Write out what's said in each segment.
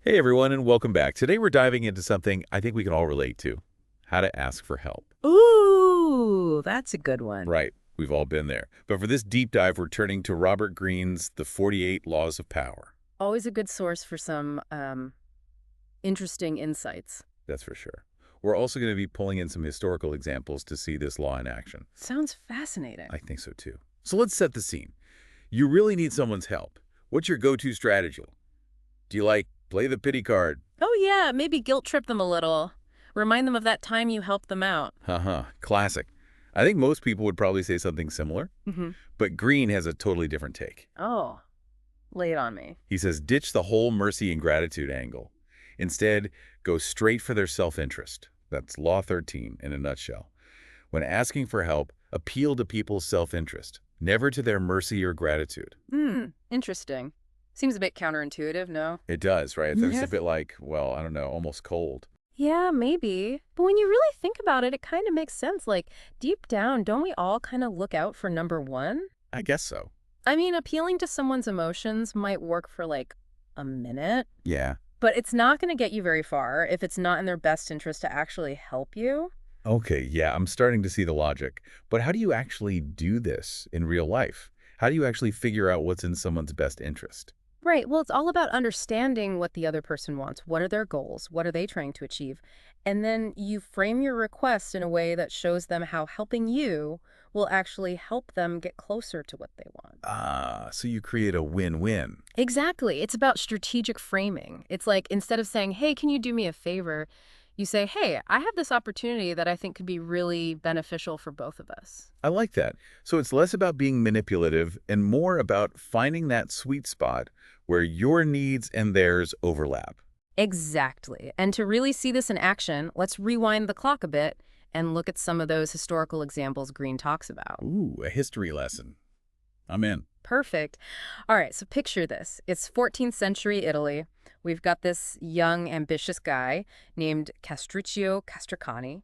Hey everyone, and welcome back. Today we're diving into something I think we can all relate to: how to ask for help. Ooh, that's a good one. Right, we've all been there. But for this deep dive, we're turning to Robert Greene's The 48 Laws of Power. Always a good source for some interesting insights. That's for sure. We're also going to be pulling in some historical examples to see this law in action. Sounds fascinating. I think so too. So let's set the scene. You really need someone's help. What's your go-to strategy? Do you play the pity card? Oh yeah, maybe guilt trip them a little. Remind them of that time you helped them out. Haha, classic. I think most people would probably say something similar, Mm-hmm. but Greene has a totally different take. Oh, lay it on me. He says ditch the whole mercy and gratitude angle. Instead, go straight for their self-interest. That's Law 13 in a nutshell. When asking for help, appeal to people's self-interest, never to their mercy or gratitude. Interesting. Seems a bit counterintuitive, no? It does, right? There's a Yes. bit like, well, I don't know, almost cold. Yeah, maybe. But when you really think about it, it kind of makes sense. Like, deep down, don't we all kind of look out for number one? I guess so. I mean, appealing to someone's emotions might work for like a minute. Yeah. But it's not going to get you very far if it's not in their best interest to actually help you. Okay, yeah, I'm starting to see the logic. But how do you actually do this in real life? How do you actually figure out what's in someone's best interest? Right. Well, it's all about understanding what the other person wants. What are their goals? What are they trying to achieve? And then you frame your request in a way that shows them how helping you will actually help them get closer to what they want. Ah, so you create a win-win. Exactly. It's about strategic framing. It's like instead of saying, hey, can you do me a favor? You say, hey, I have this opportunity that I think could be really beneficial for both of us. I like that. So it's less about being manipulative and more about finding that sweet spot where your needs and theirs overlap. Exactly. And to really see this in action, let's rewind the clock a bit and look at some of those historical examples Green talks about. Ooh, a history lesson. I'm in. Perfect. All right, so picture this. It's 14th century Italy. We've got this young, ambitious guy named Castruccio Castracani.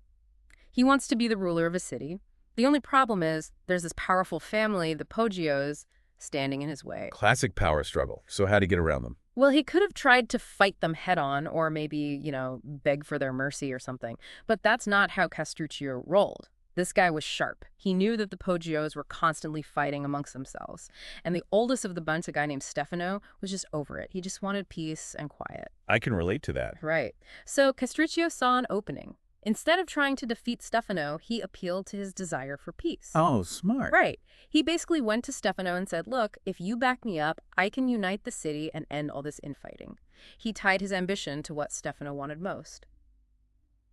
He wants to be the ruler of a city. The only problem is there's this powerful family, the Poggios, standing in his way. Classic power struggle. So how to get around them? Well, he could have tried to fight them head on or maybe, beg for their mercy or something. But that's not how Castruccio rolled. This guy was sharp. He knew that the Poggios were constantly fighting amongst themselves. And the oldest of the bunch, a guy named Stefano, was just over it. He just wanted peace and quiet. I can relate to that. Right. So Castruccio saw an opening. Instead of trying to defeat Stefano, he appealed to his desire for peace. Oh, smart. Right. He basically went to Stefano and said, look, if you back me up, I can unite the city and end all this infighting. He tied his ambition to what Stefano wanted most: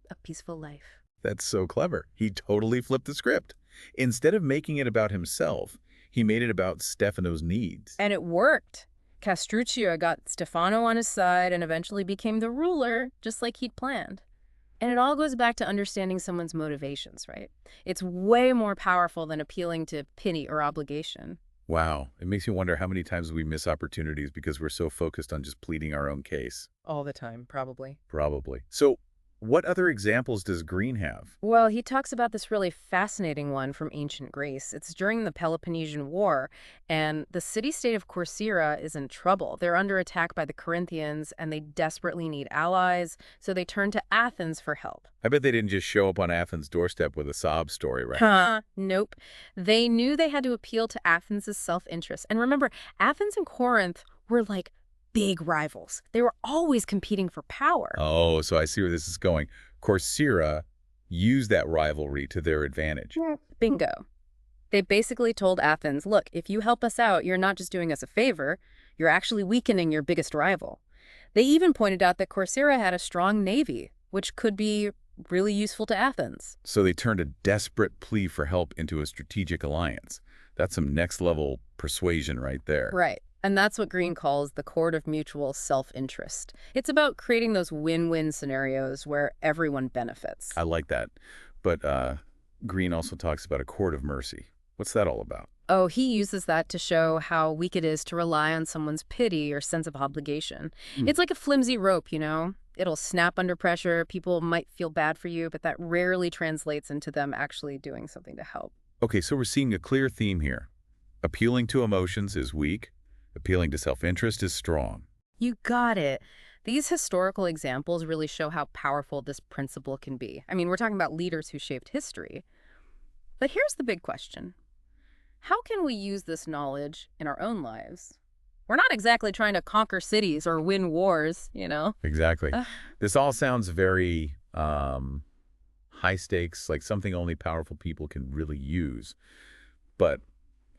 a peaceful life. That's so clever. He totally flipped the script. Instead of making it about himself, he made it about Stefano's needs. And it worked. Castruccio got Stefano on his side and eventually became the ruler, just like he'd planned. And it all goes back to understanding someone's motivations, right? It's way more powerful than appealing to pity or obligation. Wow, it makes me wonder how many times we miss opportunities because we're so focused on just pleading our own case. All the time, probably. Probably. So, what other examples does Green have? Well, he talks about this really fascinating one from ancient Greece. It's during the Peloponnesian War, and the city-state of Corcyra is in trouble. They're under attack by the Corinthians, and they desperately need allies, so they turn to Athens for help. I bet they didn't just show up on Athens' doorstep with a sob story, right? Huh. Nope. They knew they had to appeal to Athens' self-interest. And remember, Athens and Corinth were like big rivals. They were always competing for power. Oh, so I see where this is going. Corcyra used that rivalry to their advantage. Bingo. They basically told Athens, look, if you help us out, you're not just doing us a favor, you're actually weakening your biggest rival. They even pointed out that Corcyra had a strong navy, which could be really useful to Athens. So they turned a desperate plea for help into a strategic alliance. That's some next-level persuasion right there. Right. And that's what Green calls the court of mutual self-interest. It's about creating those win-win scenarios where everyone benefits. I like that. But Green also talks about a court of mercy. What's that all about? Oh, he uses that to show how weak it is to rely on someone's pity or sense of obligation. It's like a flimsy rope, It'll snap under pressure. People might feel bad for you, but that rarely translates into them actually doing something to help. Okay, so we're seeing a clear theme here. Appealing to emotions is weak. Appealing to self-interest is strong. You got it. These historical examples really show how powerful this principle can be. I mean, we're talking about leaders who shaped history. But here's the big question. How can we use this knowledge in our own lives? We're not exactly trying to conquer cities or win wars, you know? Exactly. Uh, This all sounds very high stakes, like something only powerful people can really use. But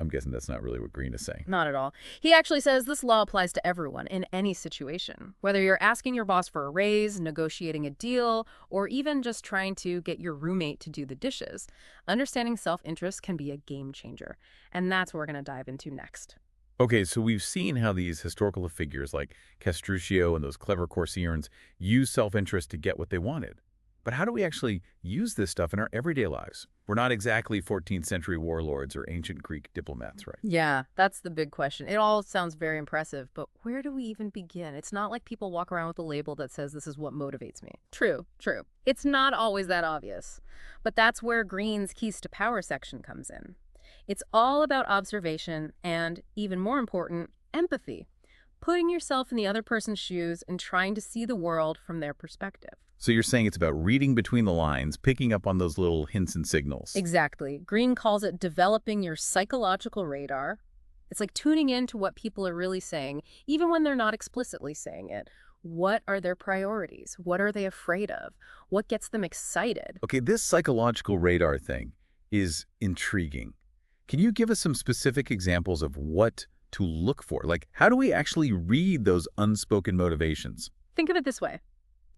I'm guessing that's not really what Green is saying. Not at all. He actually says this law applies to everyone in any situation. Whether you're asking your boss for a raise, negotiating a deal, or even just trying to get your roommate to do the dishes, understanding self-interest can be a game changer. And that's what we're going to dive into next. Okay, so we've seen how these historical figures like Castruccio and those clever courtiers use self-interest to get what they wanted. But how do we actually use this stuff in our everyday lives? We're not exactly 14th century warlords or ancient Greek diplomats, right? Yeah, that's the big question. It all sounds very impressive, but where do we even begin? It's not like people walk around with a label that says this is what motivates me. True, true. It's not always that obvious. But that's where Green's Keys to Power section comes in. It's all about observation and, even more important, empathy. Putting yourself in the other person's shoes and trying to see the world from their perspective. So you're saying it's about reading between the lines, picking up on those little hints and signals. Exactly. Green calls it developing your psychological radar. It's like tuning in to what people are really saying, even when they're not explicitly saying it. What are their priorities? What are they afraid of? What gets them excited? Okay, this psychological radar thing is intriguing. Can you give us some specific examples of what to look for? Like, how do we actually read those unspoken motivations? Think of it this way.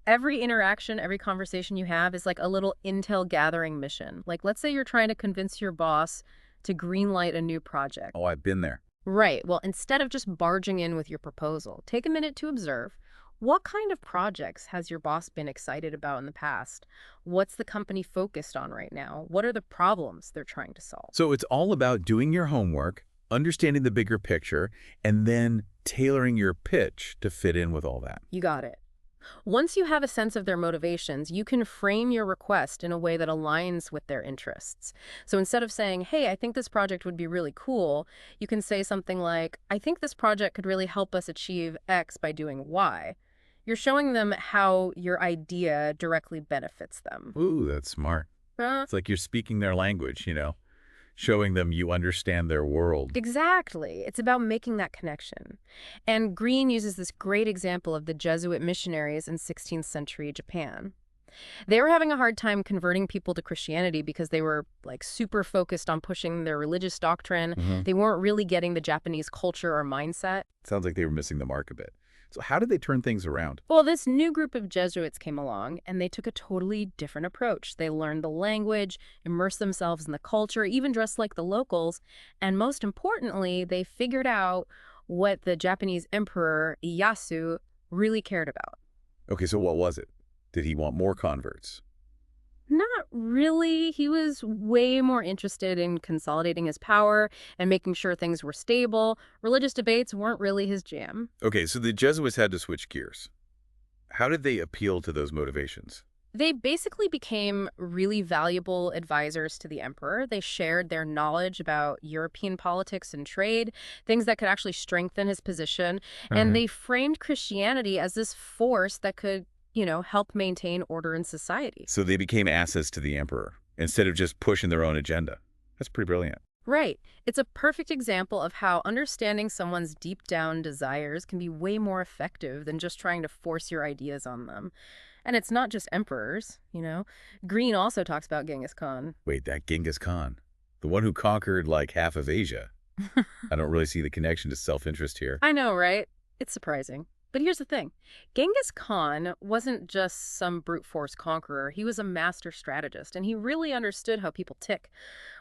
Every interaction, every conversation you have is like a little intel gathering mission. Like, let's say you're trying to convince your boss to greenlight a new project. Oh, I've been there. Right. Well, instead of just barging in with your proposal, take a minute to observe. What kind of projects has your boss been excited about in the past? What's the company focused on right now? What are the problems they're trying to solve? So it's all about doing your homework, understanding the bigger picture, and then tailoring your pitch to fit in with all that. You got it. Once you have a sense of their motivations, you can frame your request in a way that aligns with their interests. So instead of saying, hey, I think this project would be really cool, you can say something like, I think this project could really help us achieve X by doing Y. You're showing them how your idea directly benefits them. Ooh, that's smart. It's like you're speaking their language, showing them you understand their world. Exactly. It's about making that connection. And Green uses this great example of the Jesuit missionaries in 16th century Japan. They were having a hard time converting people to Christianity because they were like super focused on pushing their religious doctrine. They weren't really getting the Japanese culture or mindset. Sounds like they were missing the mark a bit. So how did they turn things around? Well, this new group of Jesuits came along, and they took a totally different approach. They learned the language, immersed themselves in the culture, even dressed like the locals, and most importantly, they figured out what the Japanese emperor Ieyasu really cared about. Okay, so what was it? Did he want more converts? Not really. He was way more interested in consolidating his power and making sure things were stable. Religious debates weren't really his jam. Okay, so the Jesuits had to switch gears. How did they appeal to those motivations? They basically became really valuable advisors to the emperor. They shared their knowledge about European politics and trade, things that could actually strengthen his position. And they framed Christianity as this force that could help maintain order in society. So they became assets to the emperor instead of just pushing their own agenda. That's pretty brilliant. Right. It's a perfect example of how understanding someone's deep down desires can be way more effective than just trying to force your ideas on them. And it's not just emperors. Green also talks about Genghis Khan. Wait, that Genghis Khan, the one who conquered like half of Asia. I don't really see the connection to self-interest here. I know, right? It's surprising. But here's the thing. Genghis Khan wasn't just some brute force conqueror. He was a master strategist, and he really understood how people tick.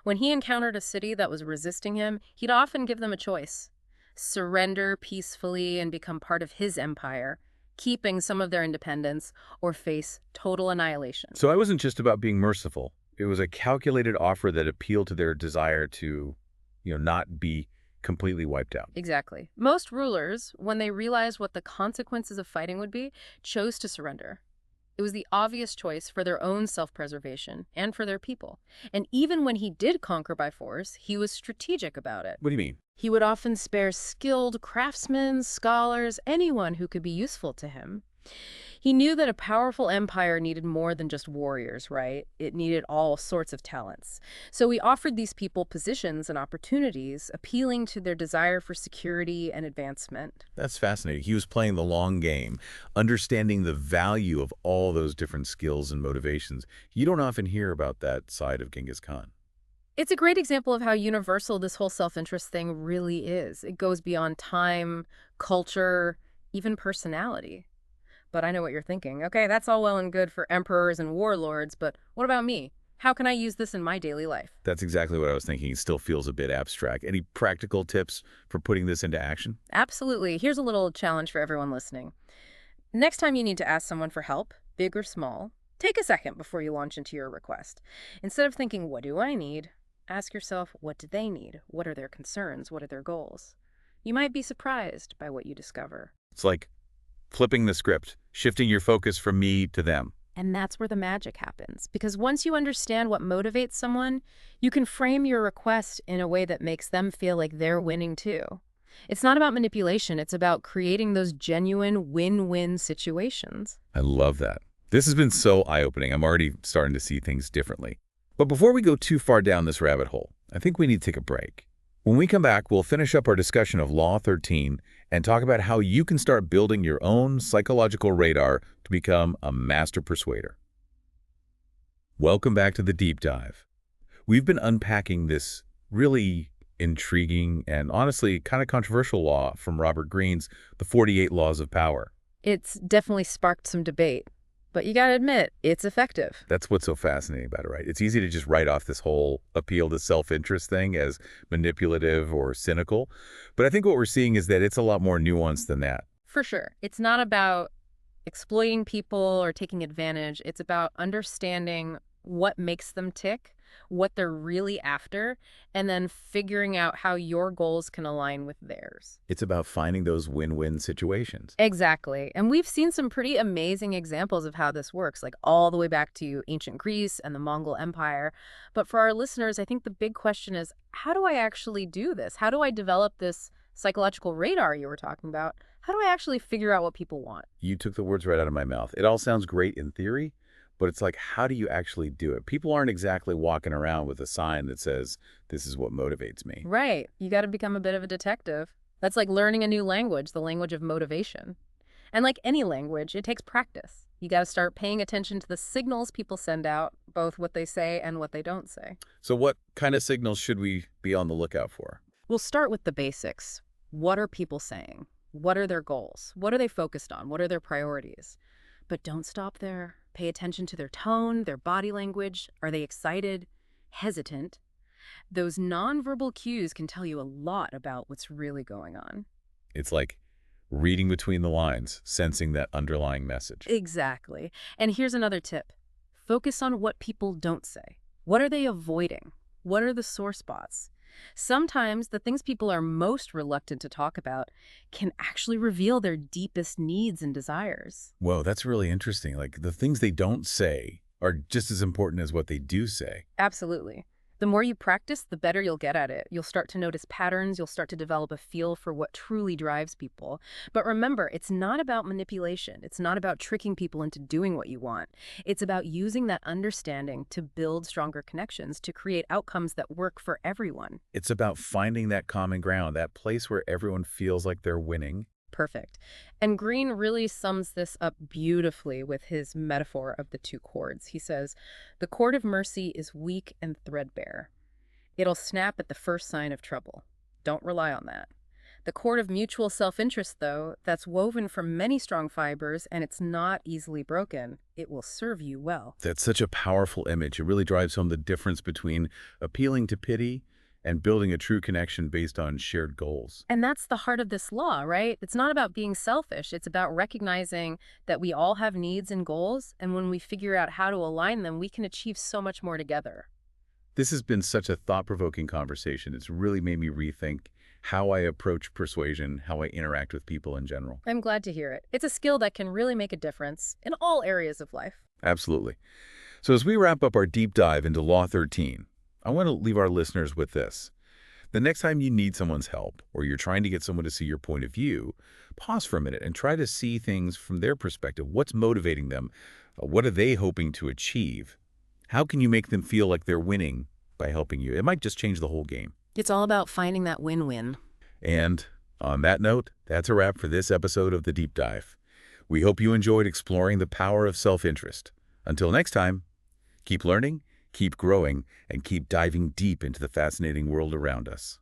When he encountered a city that was resisting him, he'd often give them a choice. Surrender peacefully and become part of his empire, keeping some of their independence, or face total annihilation. So it wasn't just about being merciful. It was a calculated offer that appealed to their desire to, not be completely wiped out. Exactly. Most rulers, when they realized what the consequences of fighting would be, chose to surrender. It was the obvious choice for their own self-preservation and for their people. And even when he did conquer by force, he was strategic about it. What do you mean? He would often spare skilled craftsmen, scholars, anyone who could be useful to him. He knew that a powerful empire needed more than just warriors, right? It needed all sorts of talents. So he offered these people positions and opportunities, appealing to their desire for security and advancement. That's fascinating. He was playing the long game, understanding the value of all those different skills and motivations. You don't often hear about that side of Genghis Khan. It's a great example of how universal this whole self-interest thing really is. It goes beyond time, culture, even personality. But I know what you're thinking. Okay, that's all well and good for emperors and warlords, but what about me? How can I use this in my daily life? That's exactly what I was thinking. It still feels a bit abstract. Any practical tips for putting this into action? Absolutely. Here's a little challenge for everyone listening. Next time you need to ask someone for help, big or small, take a second before you launch into your request. Instead of thinking, what do I need? Ask yourself, what do they need? What are their concerns? What are their goals? You might be surprised by what you discover. It's like flipping the script, shifting your focus from me to them. And that's where the magic happens. Because once you understand what motivates someone, you can frame your request in a way that makes them feel like they're winning too. It's not about manipulation, it's about creating those genuine win-win situations. I love that. This has been so eye-opening. I'm already starting to see things differently. But before we go too far down this rabbit hole, I think we need to take a break. When we come back, we'll finish up our discussion of Law 13 and talk about how you can start building your own psychological radar to become a master persuader. Welcome back to the deep dive. We've been unpacking this really intriguing and honestly kind of controversial law from Robert Greene's The 48 Laws of Power. It's definitely sparked some debate, but you gotta admit, it's effective. That's what's so fascinating about it, right? It's easy to just write off this whole appeal to self-interest thing as manipulative or cynical. But I think what we're seeing is that it's a lot more nuanced than that. For sure. It's not about exploiting people or taking advantage. It's about understanding what makes them tick, what they're really after, and then figuring out how your goals can align with theirs. It's about finding those win-win situations. Exactly. And we've seen some pretty amazing examples of how this works, like all the way back to ancient Greece and the Mongol Empire. But for our listeners, I think the big question is, how do I actually do this? How do I develop this psychological radar you were talking about? How do I actually figure out what people want? You took the words right out of my mouth. It all sounds great in theory, but it's like, how do you actually do it? People aren't exactly walking around with a sign that says, this is what motivates me. Right. You got to become a bit of a detective. That's like learning a new language, the language of motivation. And like any language, it takes practice. You got to start paying attention to the signals people send out, both what they say and what they don't say. So what kind of signals should we be on the lookout for? We'll start with the basics. What are people saying? What are their goals? What are they focused on? What are their priorities? But don't stop there. Pay attention to their tone, their body language. Are they excited? Hesitant? Those nonverbal cues can tell you a lot about what's really going on. It's like reading between the lines, sensing that underlying message. Exactly. And here's another tip. Focus on what people don't say. What are they avoiding? What are the sore spots? Sometimes the things people are most reluctant to talk about can actually reveal their deepest needs and desires. Whoa, that's really interesting. Like the things they don't say are just as important as what they do say. Absolutely. The more you practice, the better you'll get at it. You'll start to notice patterns. You'll start to develop a feel for what truly drives people. But remember, it's not about manipulation. It's not about tricking people into doing what you want. It's about using that understanding to build stronger connections, to create outcomes that work for everyone. It's about finding that common ground, that place where everyone feels like they're winning. Perfect. And Green really sums this up beautifully with his metaphor of the two cords. He says, the cord of mercy is weak and threadbare. It'll snap at the first sign of trouble. Don't rely on that. The cord of mutual self-interest, though, that's woven from many strong fibers and it's not easily broken. It will serve you well. That's such a powerful image. It really drives home the difference between appealing to pity and building a true connection based on shared goals. And that's the heart of this law, right? It's not about being selfish. It's about recognizing that we all have needs and goals, and when we figure out how to align them, we can achieve so much more together. This has been such a thought-provoking conversation. It's really made me rethink how I approach persuasion, how I interact with people in general. I'm glad to hear it. It's a skill that can really make a difference in all areas of life. Absolutely. So as we wrap up our deep dive into Law 13, I want to leave our listeners with this. The next time you need someone's help or you're trying to get someone to see your point of view, pause for a minute and try to see things from their perspective. What's motivating them? What are they hoping to achieve? How can you make them feel like they're winning by helping you? It might just change the whole game. It's all about finding that win-win. And on that note, that's a wrap for this episode of The Deep Dive. We hope you enjoyed exploring the power of self-interest. Until next time, keep learning, keep growing, and keep diving deep into the fascinating world around us.